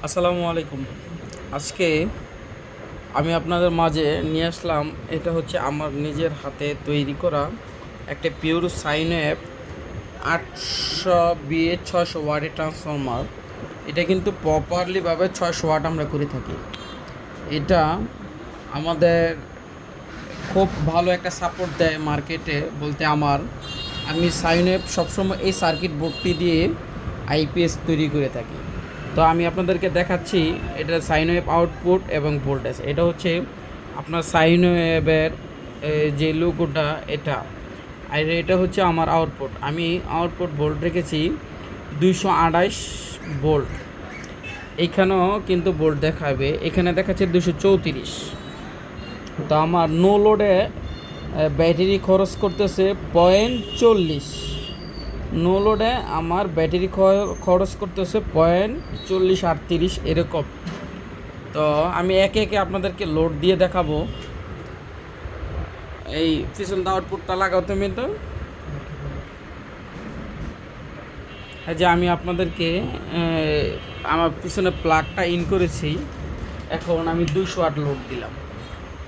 আসসালামু আলাইকুম। আজকে আমি আপনাদের মাঝে নিয়ে আসলাম, এটা হচ্ছে আমার নিজের হাতে তৈরি করা একটা পিওর সাইন অ্যাপ 800 600 ওয়াটের ট্রান্সফরমার। এটা কিন্তু প্রপারলিভাবে 600 ওয়াট আমরা করে থাকি। এটা আমাদের খুব ভালো একটা সাপোর্ট দেয় মার্কেটে। বলতে আমি সাইন অ্যাপ সবসময় এই সার্কিট বোর্ডটি দিয়ে আইপিএস তৈরি করে থাকি। তো আমি আপনাদেরকে দেখাচ্ছি এটা সাইন ওয়েভ আউটপুট এবং ভোল্টেজ। এটা হচ্ছে আপনার সাইন ওয়েভের যে লোগোটা এটা, আর এটা হচ্ছে আমার আউটপুট। আমি আউটপুট ভোল্ট রেখেছি 228 ভোল্ট। এইখানেও কিন্তু ভোল্ট দেখাবে, এখানে দেখাচ্ছে 234। তো আমার নো লোডে ব্যাটারি খরচ করতেছে 0.40। নো লোডে আমার ব্যাটারি খরচ করতেছে 0.40 38 এরকম। তো আমি একে একে আপনাদেরকে লোড দিয়ে দেখাবো। এই পিছন আউটপুটটা লাগাও তুমি। তো এই যে আমি আপনাদেরকে আমার পিছনে প্লাগটা ইন করেছি। এখন আমি 200 ওয়াট লোড দিলাম।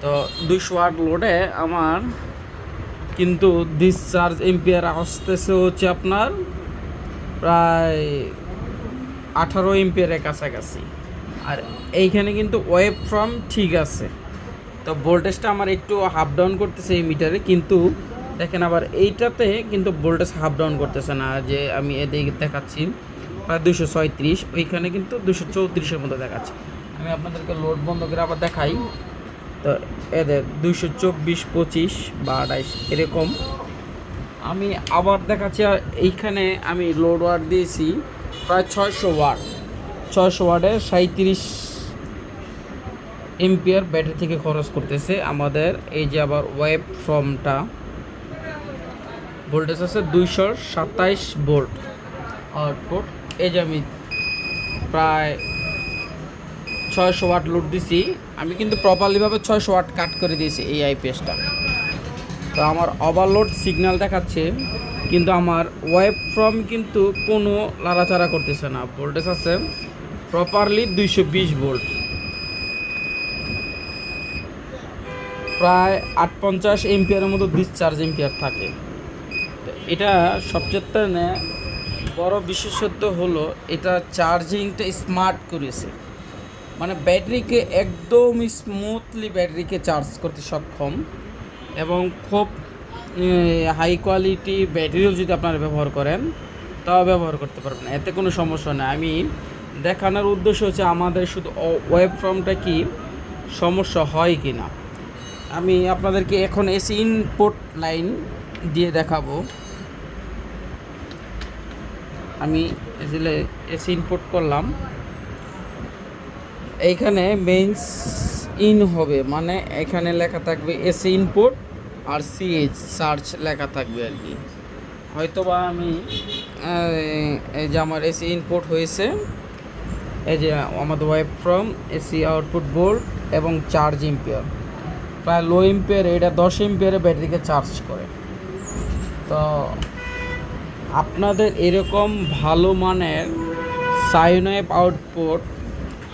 তো 200 ওয়াট লোডে আমার কিন্তু ডিসচার্জ এম্পিয়ার আসতেছে হচ্ছে আপনার প্রায় 18 এম্পিয়ারের কাছাকাছি। আর এইখানে কিন্তু ওয়েভ ফ্রম ঠিক আছে। তো ভোল্টেজটা আমার একটু হাফ ডাউন করতেছে এই মিটারে, কিন্তু দেখেন আবার এইটাতে কিন্তু ভোল্টেজ হাফ ডাউন করতেছে না। যে আমি এদিকে দেখাচ্ছি প্রায় 236, ওইখানে কিন্তু 234-এর মতো দেখাচ্ছে। আমি আপনাদেরকে লোড বন্ধ করে আবার দেখাই। তো এদের 224, 25 বা 28 এরকম। আমি আবার দেখাচ্ছি। এইখানে আমি লোড ওয়াট দিয়েছি প্রায় 600 ওয়াট। 600 ওয়াটে 37 এম্পিয়ার ব্যাটারি থেকে খরচ করতেছে আমাদের। এই যে আবার ওয়েভ ফ্রমটা ভোল্টেজ আছে 227 ভোল্ট আউটপুট। এই যে আমি প্রায় 600 ওয়াট লোড দিছি। আমি কিন্তু প্রপারলিভাবে 600 ওয়াট কাট করে দিয়েছি এই আইপিএসটা। তো আমার ওভারলোড সিগন্যাল দেখাচ্ছে, কিন্তু আমার ওয়েভ ফ্রম কিন্তু কোনো লাড়াচাড়া করতেছে না। ভোল্টেজ আছে প্রপারলি 220 ভোল্ট, প্রায় 850 এম্পিয়ারের মতো ডিসচার্জ এম্পিয়ার থাকে। এটা সবচেয়ে বড় বিশেষত্ব হলো এটা চার্জিংটা স্মার্ট করেছে। মানে ব্যাটারিকে একদম স্মুথলি ব্যাটারিকে চার্জ করতে সক্ষম, এবং খুব হাই কোয়ালিটি ব্যাটারিও যদি আপনারা ব্যবহার করেন তাও ব্যবহার করতে পারবেন, এতে কোনো সমস্যা নেই। আমি দেখানোর উদ্দেশ্য হচ্ছে আমাদের শুধু ওয়েব ফর্মটা কি সমস্যা হয় কি না। আমি আপনাদেরকে এখন এসি ইনপুট লাইন দিয়ে দেখাবো। আমি এসি ইনপুট করলাম। এইখানে মেইনস ইন হবে, মানে এখানে লেখা থাকবে এসি ইনপুট আর সিএইচ সার্চ লেখা থাকবে আর কি। হয়তোবা আমি এই যে আমার এসি ইনপুট হয়েছে, এই যে আমাদের web from AC output board এবং চার্জ এম্পিয়ার প্রায় লো এম্পিয়ার। এটা 10 এম্পিয়ারে ব্যাটারিকে চার্জ করে। তো আপনাদের এরকম ভালো মানের sine wave output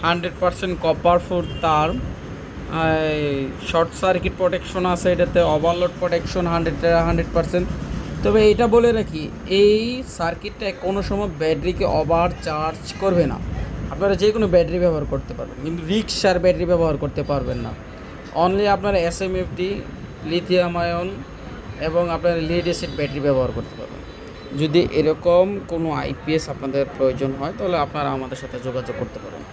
100% copper four তার, শর্ট সার্কিট প্রোটেকশন আছে এটাতে, ওভারলোড প্রোটেকশন 100%। তবে এটা বলে রাখি, এই সার্কিটটা কোনো সময় ব্যাটারিকে ওভার চার্জ করবে না। আপনারা যে কোনো ব্যাটারি ব্যবহার করতে পারবেন, কিন্তু রিক্সার ব্যাটারি ব্যবহার করতে পারবেন না। অনলি আপনারা এসএমএফটি, লিথিয়াম আয়ন এবং আপনার লিড অ্যাসিড ব্যাটারি ব্যবহার করতে পারবেন। যদি এরকম কোনো আইপিএস আপনাদের প্রয়োজন হয় তাহলে আপনারা আমাদের সাথে যোগাযোগ করতে পারেন।